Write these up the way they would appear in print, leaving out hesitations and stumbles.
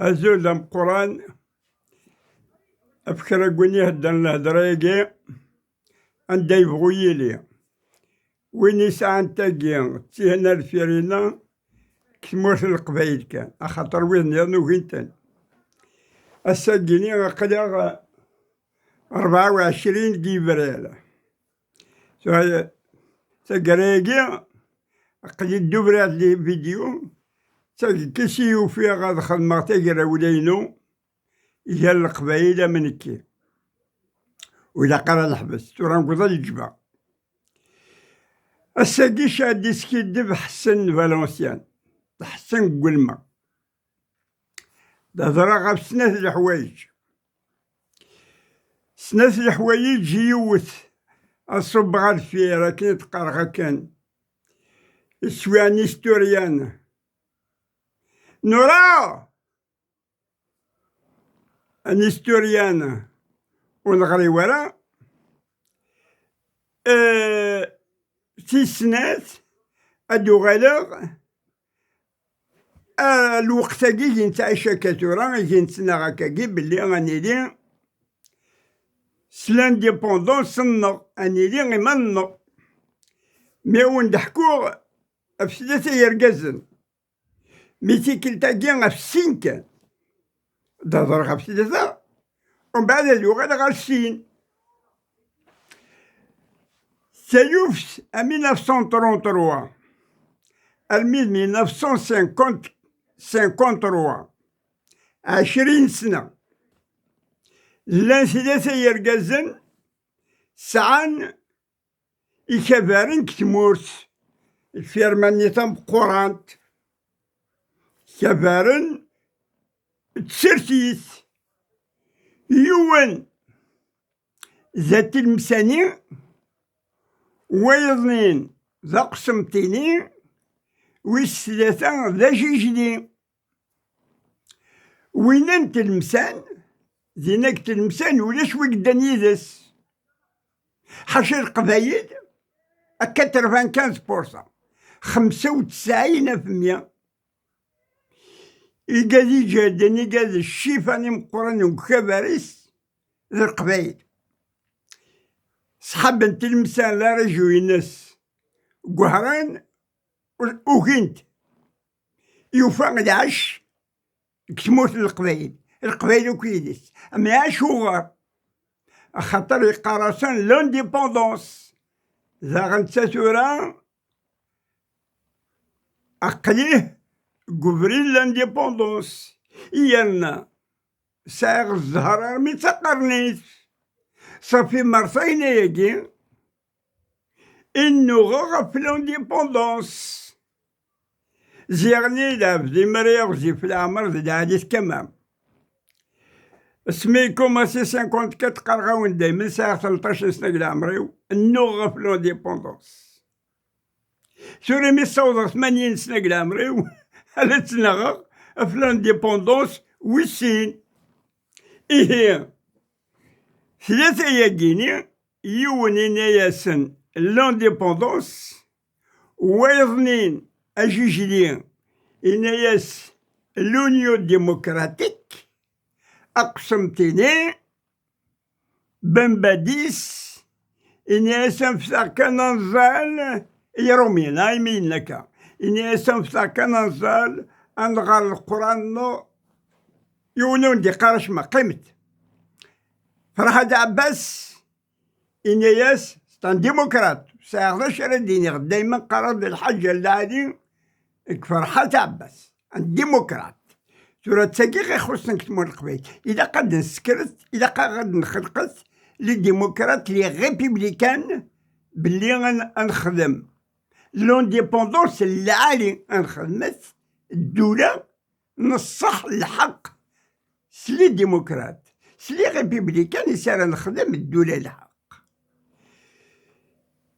أزول دم قرآن أفكر أقولي هدن الهدرة يجي عندي يبغي لي ويني ساعة تاقي تيهنا الفيرينا كسموش القبايل كان أخاطر وين يانو هنتن الساقيني قدر 24 جبريل ساقريقي قد دبرات لي فيديو ساقي كيسيو فيها غاد خدمة تقرا ولينو يجا القبايلة من كي وإلا قرا الحبس تورا نقضى الجبا الساقي شادي سكيدب حسن فالونسيان حسن قلمة دهضرا غاب سنة الحوايج سنة الحوايج يوث الصب غاد فيها كي تقرغا كان السوان هيستوريان نورا ان هيستوريان ونغري ورا سنات ادو غالغ الوقت كي نتعيش كثورا نتسنى هكاكي بلي غاني لي سلانديبوندونس صنغ اني لي غيما النغ مي وندحكو في 3 يرقزن ميتي كلتاكي غا في 5 كان دهضر غا في 3 ومن بعد اللغة غا في 6 سيوفس en 1933 الميل 1953 20 سنة لان 3 يرقزن سعان إكبارن كتمورس الفيرماني تم قرانت كبارن تسرتيس يوان ذات المساني ويضنين ذا قسمتيني والثلاثة ذا جيجلي ويننت المسان زينك تلمسان ولاش وقدان يدس حاشا القبايل 95% 95% إيقادي جادن إيقادي الشيفاني مقرن وكباريس ذا القبايل صحاب التلمسان لا رجو الناس قهران وكنت يوفا العش كتموت القبايل وكيدس أما عاش وغار خاطر يقارسان لونديبوندونس ذا غنتساتورا أقليه قبرين لانديبوندونس يالنا ساغ الزهرة متقرنيس صافي مرتين يجي إنو غا في لانديبوندونس زيغني لا في مريا وزي في العمر ذي عاديس كمام سميكم اسي 54 قرغاون دايما ساعة 13 سنة العمريو إنو غا في لانديبوندونس سوري 180 سنة العمريو على تنغا في لانديبوندونس ويسين إيه 3 ياقيني يونين ياسن لانديبوندونس ويظنين أجيجلين إناياس لونيو ديموكراتيك أقسمتيني بمباديس إناياس نفساكا ننزال يرومينا يمينك إناياس نفساكا ننزال أنغال القرآن يونون دي قارش ما قيمت فرحة عباس إناياس ستان ديموكرات ساعدش على ديني دايما قرر الحاجة اللي عادي فرحة عباس ديموكرات سورة تساقي خصنا تمور القبائل إذا قد نسكرت إذا قد نخلقت للديموكرات لي ريبوبليكان باللي غنخدم لونديبوندونس العالي غنخدمت الدولة نصح الحق سلي ديموكرات سلي ريبوبليكان يسار نخدم الدولة الحق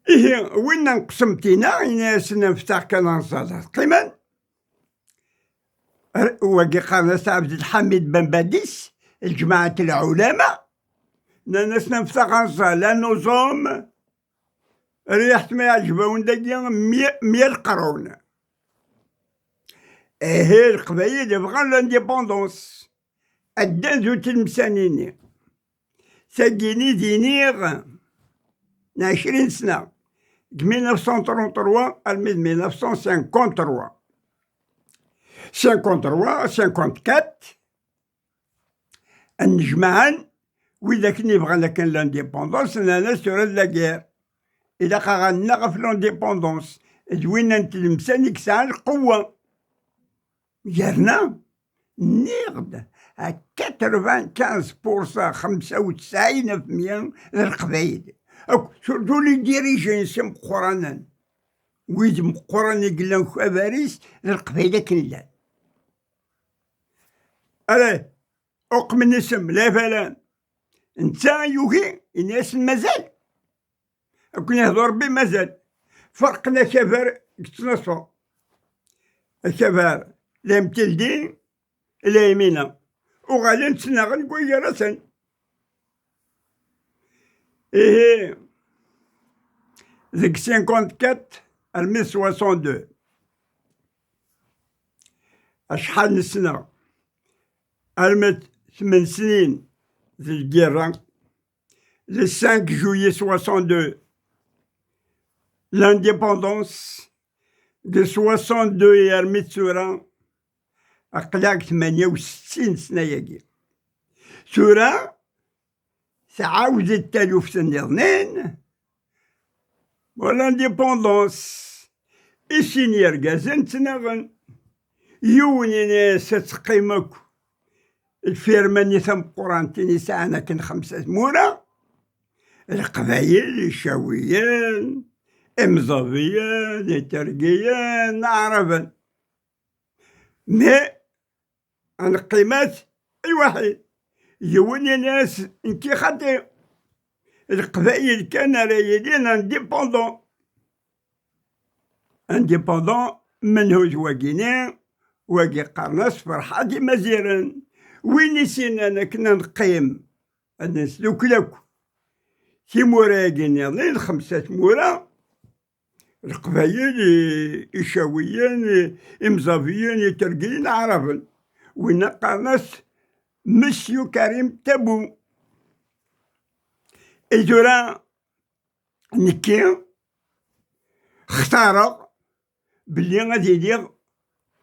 إيه وين نقسمتينا الناس نفتح كنصات قيمان وكي قال عبد الحميد بن باديس الجماعة العلماء ناس نفتح نصات لا نظام ريحت ما يعجبون داكيا 100 قرون القبايل بغا لانديبوندونس أدان ذو تلمسانيني ساقيني دينيغ 20 سنة 1933 à 1953 53 54 النجمان وإذا كني بغا كان لانديبوندونس أنا سورة لا كير إلا غانا في لانديبوندونس دوينا نتلمسان يكسع القوة جرنا نيغد 95% 95% القبايل سورتو لي ديريجين سي مقرانا ويد مقرانا قلنا خباريس القبايلة كلها ألا أقمن اسم لا فلان نتا يوهي الناس مازال كنا نهضر بي مازال فرقنا كبار كتنصفو الكبار لا متلدين لا يمينا وغادا نتسنى غنقول يا راسن إيه ذيك 54 1962 أشحال نسنا المت 8 سنين ذي الجيران le 5 juillet 62 l'indépendance de 62 يا رميت سورة أقلاك 68 سنة ياكي سورة تعاود التالوف سنة اثنين والانديبوندونس إسيني رقازن تنغن يوني ناس تقيمك الفيرماني ثم قرانتيني ساعنا كن 5 مورا القبايل الشاويين امزافيين الترقيين عربا مي القيمات اي واحد يوني ناس انتي خاطئ القبائل كان رايدين انديبوندون منهوج واقينين واقي قرناس فرحة دي مزيرا وين نسينا انا كنا نقيم الناس لوكلاكو كي موراقين يضين 5 مورا القبايل إشاويين إمزافيين يترقين عرفا وين قرناس مسيو كريم تابو إجورا نكي اختار بلي غادي يدير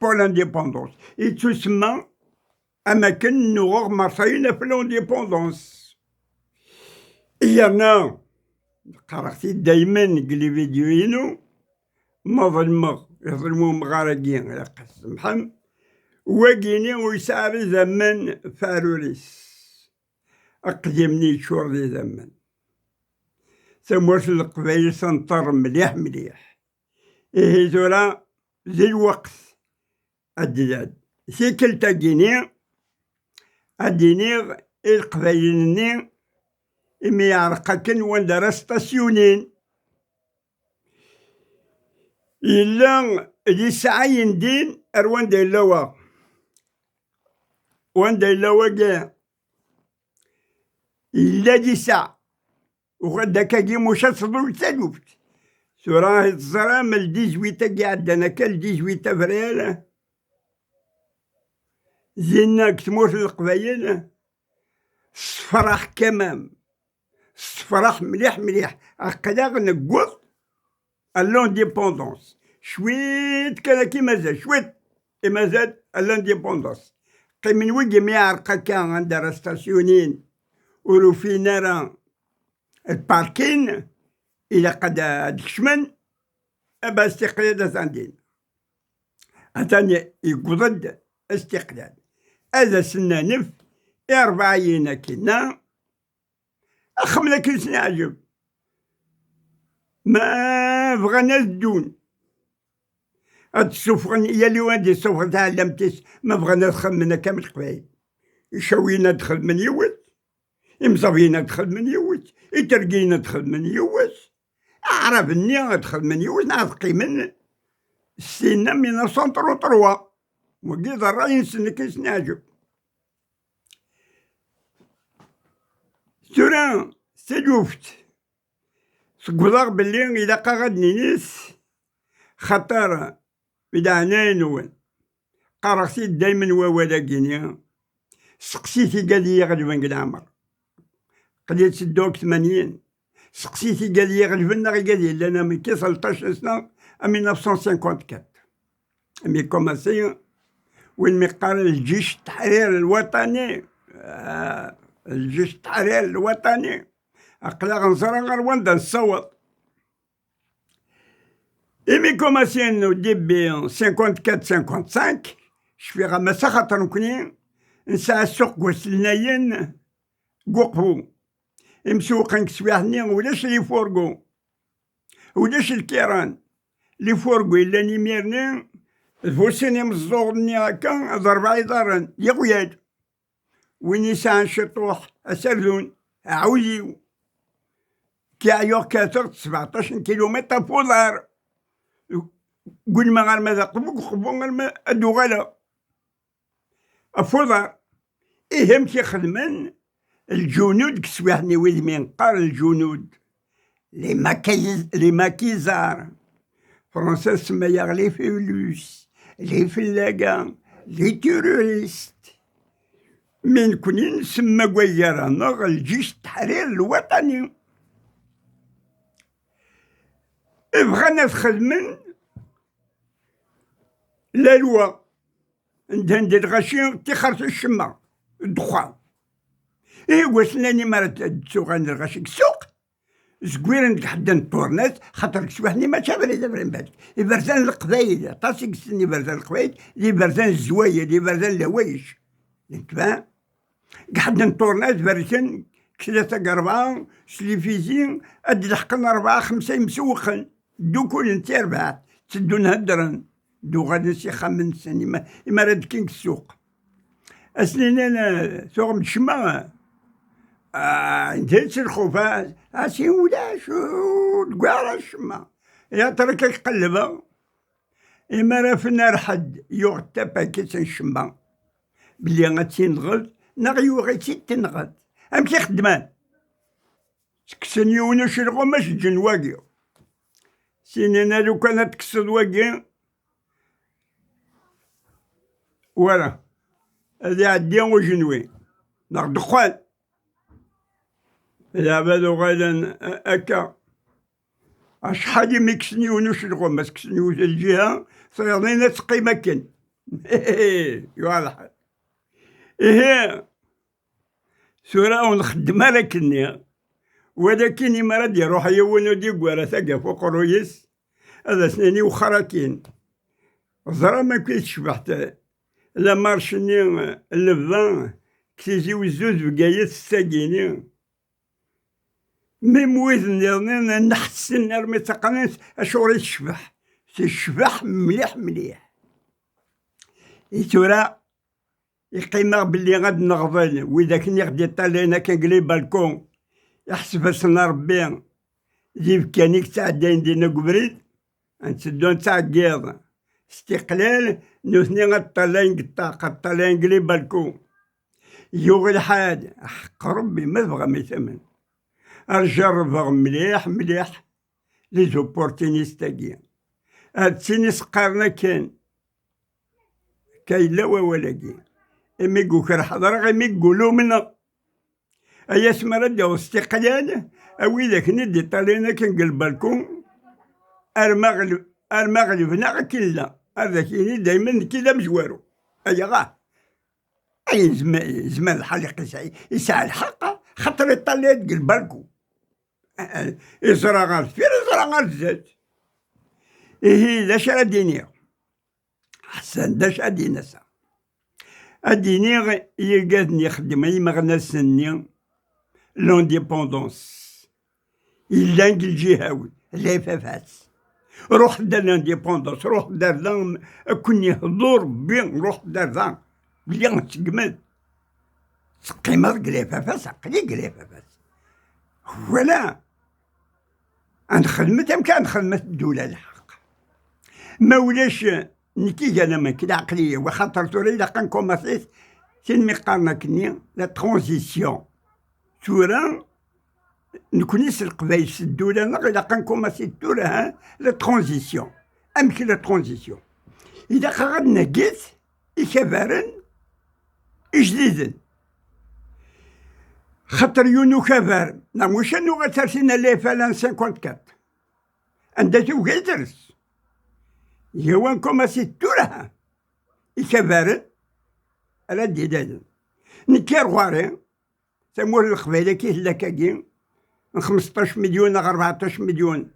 بور لانديبوندونس تسمى أماكن نوغ مارساينا في لانديبوندونس إيانا قرأتي دايما قلي فيديوينو ما ظلمغ يظلمو مغارقين لا قسمحم واقيني ويساري زمان فاروريس أقدمني شور دي زمان سموش القبايل سنطر مليح مليح إيه زورا ذي الوقت الدلال سيكل تاقيني الدينيغ القبايلني إمي يعرقكن وان دار ستاسيونين إلا دي ساعين دين أروان دي اللوا وان دي اللوا جا إلا دي ساعة وغدا كاكي موشا صدور تلوفت سوراه الزرا من 18 قاعدنا كال 18 افريل زينا كتموت القبايل صفراح كمام صفراح مليح مليح هكذا نقول الانديبوندونس شويت كان كي مازال شويت مازال الانديبوندونس قي من وجه ما يعرق كان عندها ستاسيونين ولو فينا راه الباركين إلا قد دكشمن أبا استقلال عندنا أتاني يقضد استقلال هذا سنة نف 40 كنا أخمنا كل سنة عجب ما بغانا الدون هاد السفرة يا اللي وادي السفرة تعلمتش ما بغانا ندخل منها كامل قبايل يشاوينا دخل من يوت يمصافينا دخل من يوت يترقينا دخل من يوت عرفني ادخل من يوت نعرفقي من السنة 1933 وقيت الراي نسنة كيس نعجب سورا سلوفت سقوضاغ بلي إذا قاعدني نيس خطر بدعناين نون قرأتي دايما ووالا كينيا سقسيتي قال لي غلبان العمر قليت سدوك 80 سقسيتي قال لي غلبنا غير قال لي انا من كي 13 سنه 1954 مي كوماسي وين مي قال الجيش التحرير الوطني الجيش التحرير الوطني أقلا غنصرا غير رواندا نصوت مي كوماسي انو ديبي 54 55 شفي غمسا خاطر نكوني نسعى السوق وسلناين قوقفو مسوقين كسواحني ولاش لي فورقو ولاش الكيران لي فورقو إلا نيميرني فوسيني مزورني هاكا ضربة يضارن يغوياد وين يسعى شطوح أسردون عويو كي عيوه كاتر 17 كيلومتر فوضار قول ما غير ماذا قبو غير أدو غلا أفوضار إيهم كيخدمن الجنود كسواحني ويد من قار الجنود لي ماكيزار فرنسا سمايا لي فيولوس لي فلاقا لي تيروريست من كوني نسمى قويرانا الجيش التحرير الوطني بغانا نخدمن لا لوا ندير غاشي تيخرج الشما الدخان واسناني مرات تسوق غاشي السوق زكويرن حدا الطورنات خاطر كسواحني ما شافري دابا بالك برزان القبايل طاسي كسني برزان القبايل لي برزان الزوايا لي برزان الهوايش انتباه قعدنا الطورنات برزان ثلاثة أربعة سليفيزين أدي لحقنا 4 5 مسوقن دو كل انت 4 تسدو نهدرن دو غادي نسي 5 سنين ما راد كين السوق أسنين أنا سوق مشما انت الخوفات اسي ولا شو تقال الشما يا ترك يقلبها إما راه في النار حد يغتى باكيت الشما بلي غاتي نغد نغيو غيتي تنغد أمشي خدمان تكسن يونس الغماش جن واقي سينينا لو كانت تكسد واقي ولا هذي عديان وجنوي ناخد دخان إلا بادو غادا هكا أشحال ما يكسن يونس الغماس كسن يونس الجهة صيادين تسقي مكان واضح سورة ونخدم لكني ولكن ما راد يروح يونو دي قوارا ثقا فوق رويس هذا سناني وخراكين زرا ما كنتش شبحت لا مارشني اللفظان كتيجيو الزوز بقايات الساقيني ميم ويزن يظنين نحسن رمي تقنيس أشوري الشبح الشبح مليح مليح سورة يقيمها باللي غاد نغضل وإذا كني غدي طالينا كنقلي بالكون يحسب اسنا ربي جيب كانيك تعدين دينا قبريد نسدو نتعقيض استقلال نوثني غطالين قطاقة طالين قلي بالكون يوغي الحاد حق ربي ما بغا ما يثمن أرجربغ مليح مليح لي زوبورتينيستاكيا هاد سينيس قارنا كاين لا ولاكي إما يقولك راه حضر غير ما يقولو منا أيا سما داو استقلال أوي ذاك ندي طالينا كنقلب بالكون المغرب كلا هذاك يعني دايما كذا مجوارو أيا غاه أي زمان الحليق يسعى الحق خاطر يطلع تقلب بالكون يزرع غير الفير يزرع غير الزاد داش راه دينيا حسن داش أدينا سا أديني يقادني يخدم أي مغناسني لونديبوندونس إلا الجهاوي لا فافاس روح دار لانديبوندونس روح دار ذا كوني حضور بين روح دار ذا بلي غتقمد تقيمة قلي فافاس عقلي قلي فافاس ولا عند خدمة أمكان خدمة الدولة الحق ما ولاش نتيجة أنا ما كدا عقلية وخاطر توري إلا كان كوماسيس سين مقارنة كني لا ترانزيسيون تورا نكونيس القبايل الدولة إلا كان كوماسي تورا لا ترانزيسيون أمشي لا ترانزيسيون إذا غاد نقيس إكبارن جديدن خاطر يونو كبار نموش أنو غترسينا لي فلان 54 عندها توقيترس يوان كوماسي تورها إكبارن على ديدان نكير غواري تمور القبيلة كي هلاكاكي 15 مليون 14 مليون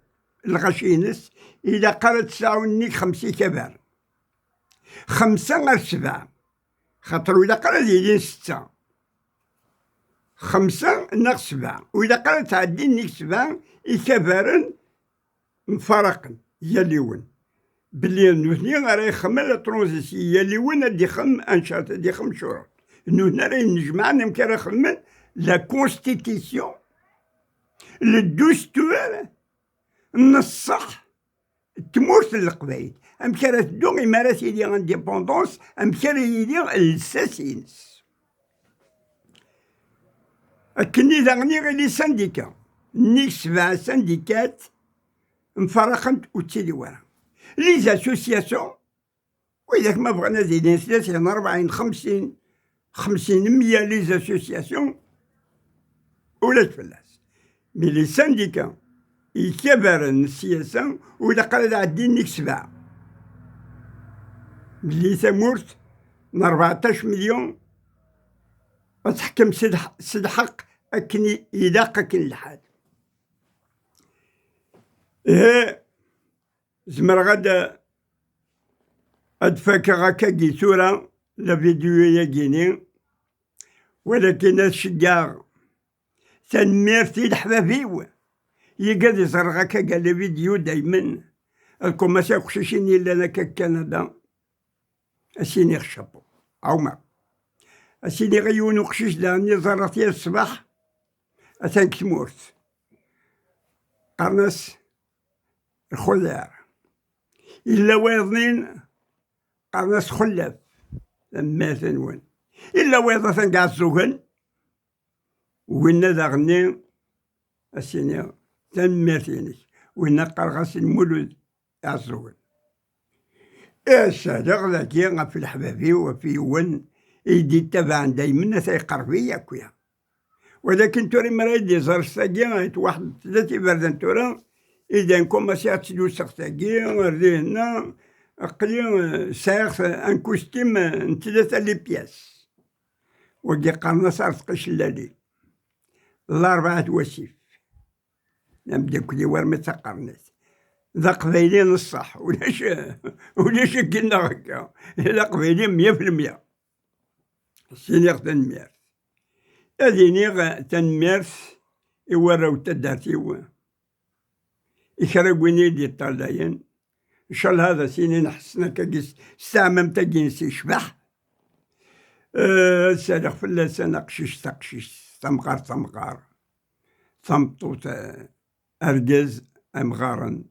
الغشينس إلا قالت تساوني 5 كبار 5 غير 7 خاطر إلا قالت يدين 6 5 ناقص 7 وإلا قالت تعديني 7 إكبارن مفارقا يليون بلي نوثني راه يخمم ترونزيسي يليون ادي خم انشاط ادي خم شروط نوثنا راه نجمع نمكن نخمم لا كونستيتيسيون الدستور نصح تمورت القبايل امكان تدو امارات يدي انديبوندونس امكان يدي الساسينس اكني داغني غير لي سانديكا نيك 7 سانديكات مفرقا وتسيدي ورا لي زاسوسياسيون وإذاك ما بغينا زيدين 30 40 50 100 لي زاسوسياسيون ولا تفلاس مي لي سانديكا يكبرن السياسة وإذا قال عدين نيك 7 ملي ثمورت من 14 مليون وتحكم سد حق أكني يداق أكن الحال زمر غدا أدفاك غاكا صورة لا فيديو ياكيني ولكن الشجاع تنميرتي الحبابيو يقعد يصير غاكا قال فيديو دايما الكوماسي خشيشين إلا أنا كندا أسيني خشبو عمر أسيني غيونو خشيش داني زرتي الصباح أتانك تمورت قرنس الخيار إلا واضنين قرنس خلاف لما ثنون إلا واضا ثنقع الزوغن وين داغني السينيا تنميرتيني وين قرغس المولود الزوغن الصادق ذاكي في الحبابي وفي ون يدي تبع دايما تيقربي ياكويا ولكن توري مريدي زار ساقي واحد ثلاثة بردان تورا إذا كوماسي تسلو ساقي رينا قليل سايق ان كوستيم ثلاثة لي بياس وكي قرنا صار تقش الليل الأربعة وسيف نبدا كلي ورمي تقرنت ذا قبيلي الصح ولاش كنا هكا ذا قبيلي 100% سينيغ تنمير هذيني تنميرث يوراو تدارتيو يخرجوني دي الطلاين ان شاء الله هذا سيني نحسنا كاكيس استعمم تاكينس يشبح سالخ فلاس انا قشيش تقشيش تمقار ثمطوط ارجاز امغارن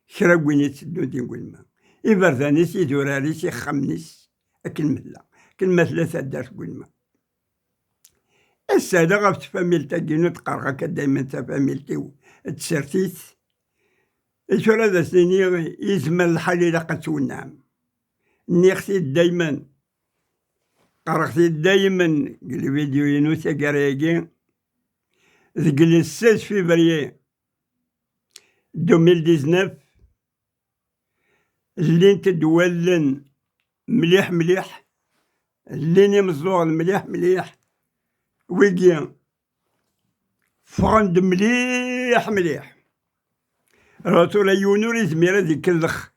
خرجوني تسدو دي نقول ما يبرداني سيدوراري سيخمنيس اكل مهلا كلمة ثلاثة دارت قول ما السادة غاف تفاميل تاكينو تقرغا دايما تفاميلتي تسرتيت إشورا ذا سنيني يزمن الحال إلا قتو النعم نيختي دايما قرغتي دايما قل فيديو ينوسا قرايقي ذقل 16 فيفري 2019 اللي نتدولن مليح اللي مزوغ مليح ويجي فغند مليح راتو يونوري زميرة ديك كلخ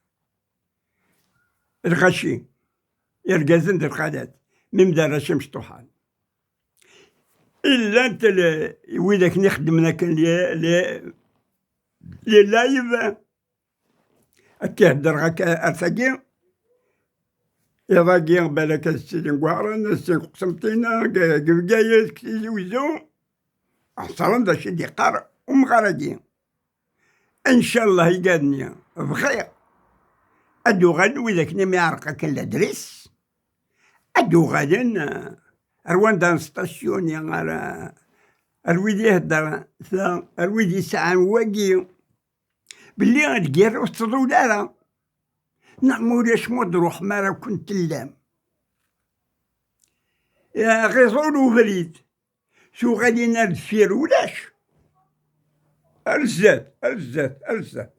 الغشي يرقازن دي القادات ممدار الشمس طوحان إلا أنت ويدك نخدمنا كان لي لايف أكيهدر غاكا أرثاقي يضاقي بالك السيدين قوارن السيدين قسمتينا قايس كتيزي ويزو أحصرن دا شدي قار ومغارقين إن شاء الله يقادني بخير أدو غاد وإذاك نمي عرقا كان لدريس أدو غادن أروان دان ستاسيون يا أرويدي هدر أرويدي ساعة واقي بلي غادقير وسطو دارا نعمو ليش مدروح مارا كنت اللام غيصون وبريد شو غادي نرد فير ولاش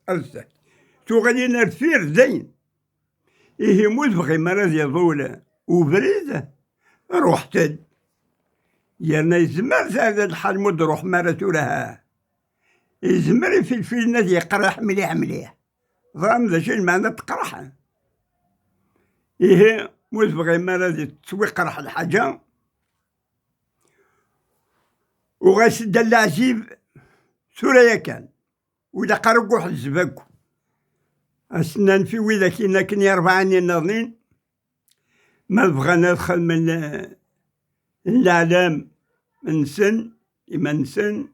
الزات شو غادي نرد فير زين إيه موت بغي مرض يضول وبريد روحت يانا يزمر هذا الحال مود روح مرة لها يزمر في الناس يقرح مليح ظام ذا شي المعنى تقرح إيه موت بغي مرة تسوي قرح الحاجة وغاسد العجيب سوريا كان وإذا قرقوا حزبكو أسنان في وإذا كنا كني 4 ناضين ما بغى ندخل من الإعلام من سن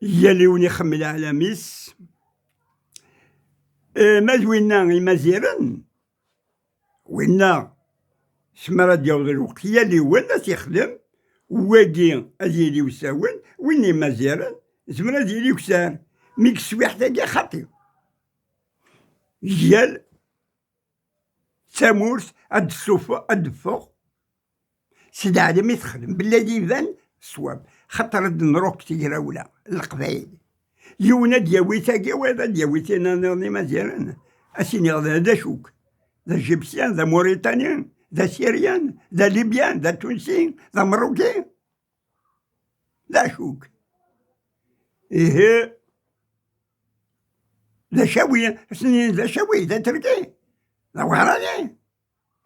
يلي ونخمل على ميس ما زوينا مزيرن وينا شمرا ديال الوقت يلي هو الناس يخدم واقي أزيلي وساون ويني مزيرن زمرا ديالي وكسار ميك سويح تاقي خطي ديال سامورس أد الصوفة أد فوق سيدي عدم يتخدم بلادي يبان صواب خاطر نروح كتير ولا القبايل يونا دياويتا كيوادا دياويتينا نغني مزيان أسيني غدا دا شوك ذا جيبسيان ذا موريتانيان ذا سيريان ذا ليبيان ذا تونسيين ذا مروكيين ذا شوك إيه ذا شاوي سنين ذا شاوي ذا تركي ذا وهراني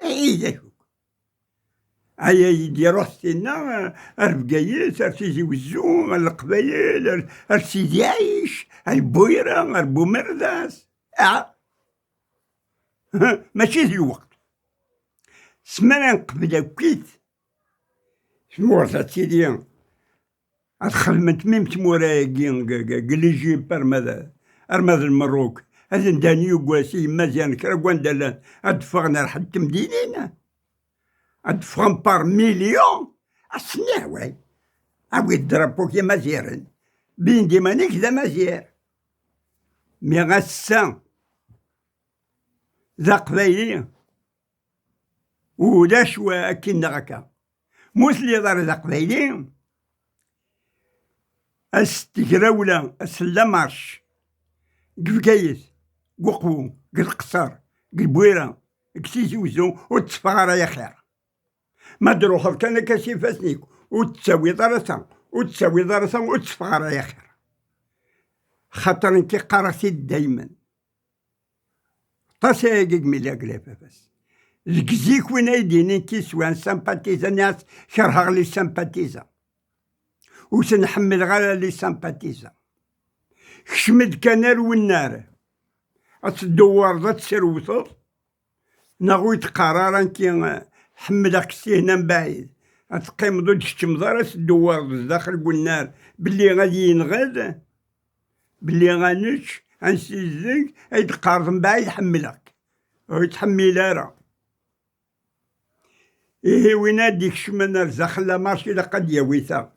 إيه ذا شوك هيا يدي روحتنا البقايس سيدي وزوم القبايل سيدي عايش البويرة البومرداس ماشي ذي الوقت سمانا قبل كيت مورثة سيدي خدمت ميم تمورايا قليجي برمذا أرمذ المروك هذا دانيو قواسي مزيان كراكوان دالا أدفغنا لحد تمدينينا أدفغن بار مليون أسنيه واي أوي الدرابو كي مزيرن بين ديمانيك ذا مزير مي غسان ذا قبايلي ودا شوا أكينا غاكا موسلي دار ذا قبايلي أستقراولا أسلامارش قفقايس قوقو قلقصار قلبويرة كسيسي وزو وتصفغارا يا خير ما دروح كان كاسي فاسنيك وتساوي درسا وتصفغارا يا خير خاطر انتي قراتي دايما طاسايقك ميلا قلافة بس زكزيك وين ايدين انتي سوان سامباتيزا ناس شرها لي سامباتيزا وسنحمل غالا لي سامباتيزا خشمد كنار والنار أتدور ذات سروثر نغويت قرارا كي حملك سينا من بعيد أتقيم ضد الشمضارة تدور داخل والنار باللي غادي ينغاد باللي غانش غنسيزك يتقارض من بعيد حملك ويتحمل راه إيه وين هاديك شمنا رزاخلا ماشي لقد ياويتا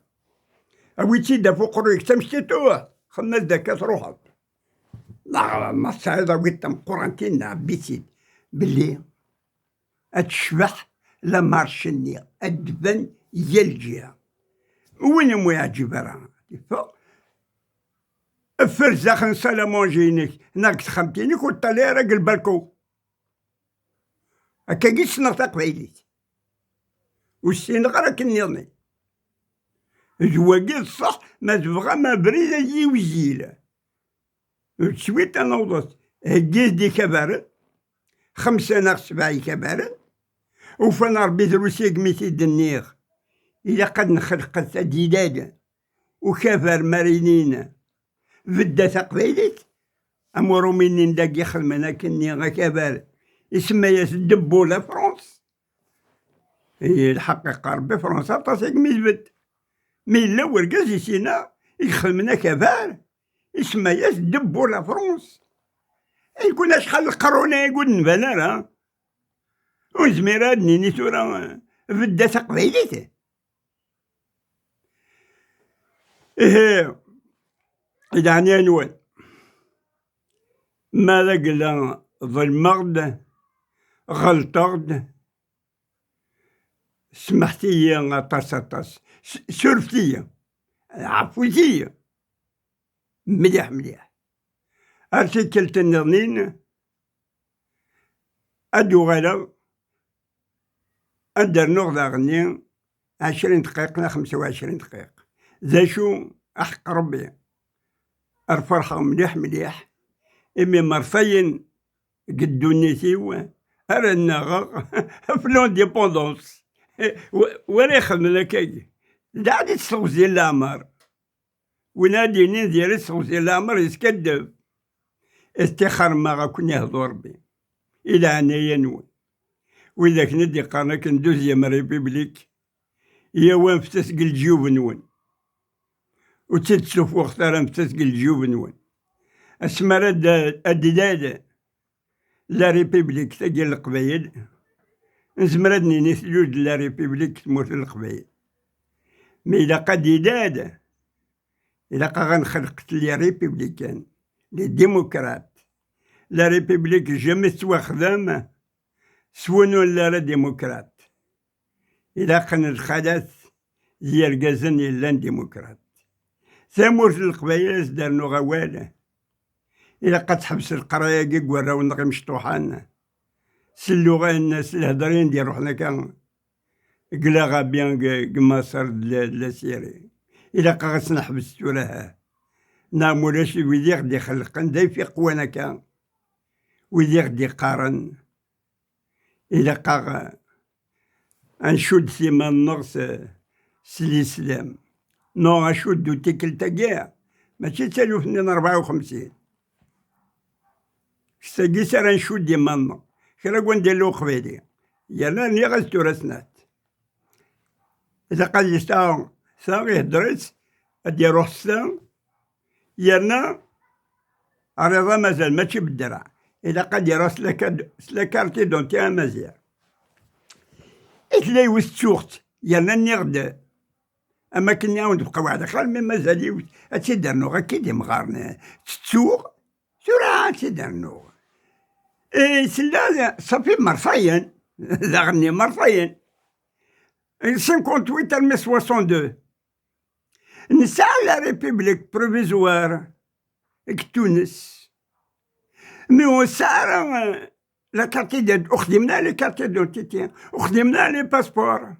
أويتي دا فوق رويك تمشتوه خلنا داك تروحك لا ما صعيدة ويتم قرانتينا بيتي باللي أتشبح لا مارشني أدبن يلجيها وين مو يعجب راه فرزاخ سلامونجينيك ناقص خمتينيك وطلع راك البالكو هكا قيس نغطى قبيليت والسين غراك النظني زواقيل صح ما تبغى ما بريدة يوزيله تسويت أنا وضت هكيز دي كبارن 5 ناقص 7 كبارن وفانا ربي دروسي قميتي دنيغ إلا قد نخلقت ديدادا وكافر مارينين فدا تقبيليت أمورو مني نداقي خدمنا كني غا كبار يسمى ياس دبولا فرونس هي الحقيقة ربي فرنسا طاسيك ميزبد مي لا ورقاز يسينا يخدمنا كبار يسمى ياس دبولا فرونس يقول شحال القرونة يقول نبانا راه وزميرا نيني تورا فدا تقبيليت إيه يعني نوال ماذا قلنا ظلمغد غلطغد سمحتي طاس سرفتي عفوتي مليح مليح. ارتكلت النظنين ادو غالا ادر نغض غني 20 دقيقة لا 25 دقيقة. ذا شو أحق ربي الفرحة مليح مليح. إمي مرفين قدوني سيوا أرنا فلون ديبوندونس ولا يخدم لك دعدي تسوزي الأمر ونادي ندير تسوزي الأمر يسكدب استخر ما غاكون يهضو ربي إلى أنا ينوي. وإذا كندي قانا كندوزيام ريبيبليك يا وين فتسق الجيوب نون وتتسوف وقت راه فتسق الجيوب نون. اسمرا الدلالة لا ريبيبليك تاقي القبايل نزمردني نثلود لا ريبيبليك تموت القبايل. مي إلا قد دادة إلا قا غنخلقت لي ريبيبليكان لي ديموكرات لا ريبيبليك جامي سوا خدامة سوانو لا ديموكرات. إلا قن الخلاص ديال كازن إلا ديموكرات ثمورت القبايل دارنو غواله. إلا قد تحبس القراية كي وراو نغي مشطوحان سلوغا الناس الهدرين ديال روحنا كان قلاغا بيان كماصر لا سيري. إلا قاغس نحبس توراها نامولاش ويدي غدي خلقن دا يفيق وانا كان ويدي غدي قارن. إلا قاغ أنشد ثما النغس سليسلام نو أشدو تيكلتا كاع ماشي تالو فنين 54 كستاكي سارا نشد ديما النغ كرا كون نديرلو قبيلي يانا ني غازتو راسنات. إذا قال يستاو ثاغي هدرت أدي روح السلام يانا رضا مازال ماشي بالدرع. إذا قد يرى سلاكارتي دونتي مزيان إتلاي وستشوخت يانا ني غدا أما كني عاود بقى واحد آخر مي مازال هادشي دارنو غا كي دي مغارنا تتسوق سرعة هادشي دارنو سلا صافي مرفيين داغني مرفيين 58 مي 62 نسعى لا ريبوبليك بروفيزوار تونس مي هو سعر لا كارتي ديال وخدمنا لي كارتي دونتيتي وخدمنا لي باسبور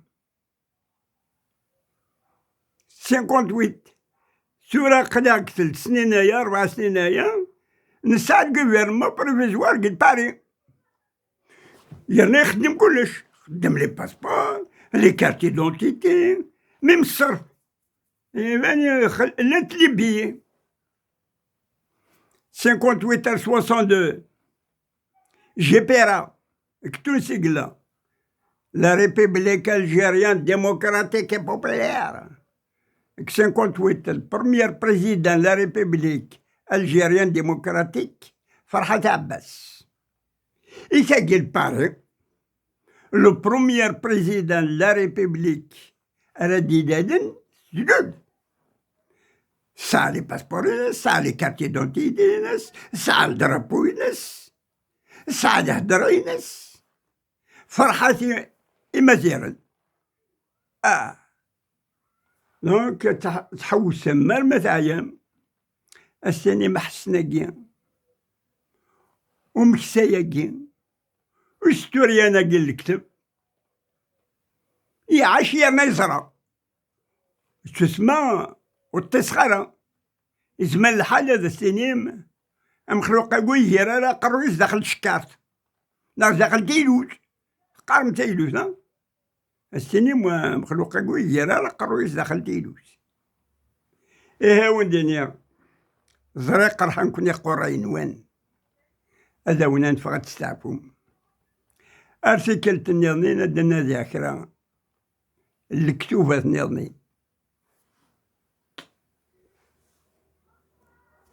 58 سورة قدا 3 سنين هيا 4 سنين هيا نسعى الجوفيرمون بروفيزوار قد باري يرنا يخدم كلش خدم لي باسبور لي كارتي دونتيتي ميم الصرف يعني لا تلبي 58 à 62 جيبيرا كتونسي قلا لا ريبوبليك الجيريان ديموكراتيك اي بوبولير 58 البروميير بريزيدان لا ريبوبليك الجيريان ديموكراتيك فرحات عباس. إيكاكي باري لو بروميير بريزيدان لا ريبوبليك رادي دادن جدد سا لي باسبور ينس سا لي كارتي دونتيتي ينس سا الدرابو ينس سا الهدرة ينس فرحاتي مزيرن دونك تحوس مرمى أيام السنة محسنة كين ومكسايا كين وستوريانا كين الكتب يعاش يا ما يزرع تسمى والتسخرة زمان الحال هذا السنين مخلوق قوي هيرا لا قرويس داخل شكارت لا داخل تيلوز قارم تيلوز ها السنين مخلوق قوي هيرا لا قرويس داخل تيلوز. إيه وين دنيا زريق راح نكون يقرين وين هذا وين فقط تستعفون أرسكلت النظنين الدنا ذاكرة الكتوبة النظنين